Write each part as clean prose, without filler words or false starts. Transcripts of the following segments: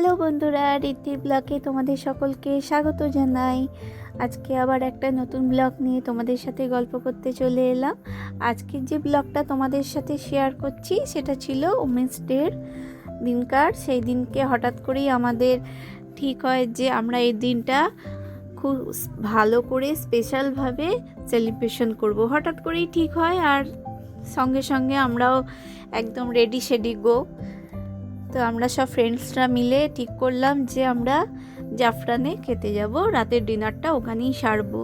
Hello বন্ধুরা, ঋদ্ধির ব্লগে তোমাদের সকলকে স্বাগত জানাই। আজকে আবার একটা নতুন ব্লগ নিয়ে তোমাদের সাথে গল্প করতে চলে এলাম। আজকের যে ব্লগটা তোমাদের সাথে শেয়ার করছি সেটা ছিল উমেন্স ডের দিনকার। সেই দিনকে হঠাৎ করেই আমাদের ঠিক হয় যে আমরা এই দিনটা খুব ভালো করে স্পেশালভাবে সেলিব্রেশন করব। হঠাৎ করেই ঠিক হয় আর সঙ্গে সঙ্গে আমরাও একদম রেডি শেডি গো। তো আমরা সব ফ্রেন্ডসরা মিলে ঠিক করলাম যে আমরা জাফরানে খেতে যাব, রাতের ডিনারটা ওখানেই সারবো।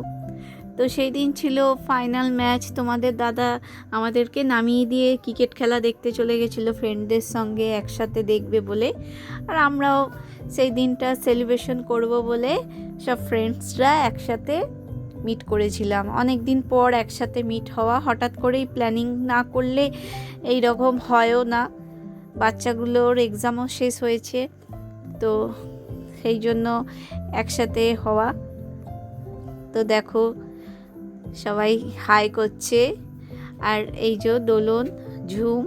তো সেই দিন ছিল ফাইনাল ম্যাচ, তোমাদের দাদা আমাদেরকে নামিয়ে দিয়ে ক্রিকেট খেলা দেখতে চলে গেছিলো ফ্রেন্ডদের সঙ্গে একসাথে দেখবে বলে। আর আমরাও সেই দিনটা সেলিব্রেশন করব বলে সব ফ্রেন্ডসরা একসাথে মিট করেছিলাম। অনেক দিন পর একসাথে মিট হওয়া, হঠাৎ করেই প্ল্যানিং না করলে এই রকম হয়ও না। বাচ্চাগুলোর এক্সামও শেষ হয়েছে, তো সেই জন্য একসাথে হওয়া। তো দেখো সবাই হাই করছে। আর এই যে দোলন, ঝুম।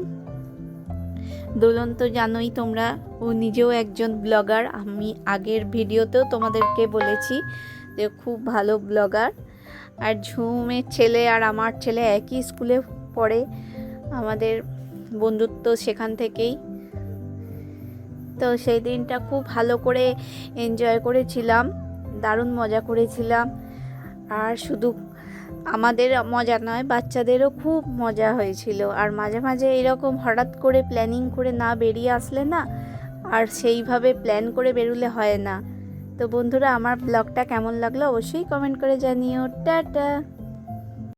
দোলন তো জানোই তোমরা, ও নিজেও একজন ব্লগার। আমি আগের ভিডিওতেও তোমাদেরকে বলেছি যে খুব ভালো ব্লগার। আর ঝুমের ছেলে আর আমার ছেলে একই স্কুলে পড়ে, আমাদের বন্ধুত্ব সেখান থেকেই। তো সেই দিনটা খুব ভালো করে এনজয় করেছিলাম, দারুণ মজা করেছিলাম। আর শুধু আমাদের মজা নয়, বাচ্চাদেরও খুব মজা হয়েছিল। আর মাঝে মাঝে এরকম হঠাৎ করে প্ল্যানিং করে না বেরিয়ে আসলে না, আর সেইভাবে প্ল্যান করে বেরোলে হয় না। তো বন্ধুরা, আমার ব্লগটা কেমন লাগলো অবশ্যই কমেন্ট করে জানিও। টাটা।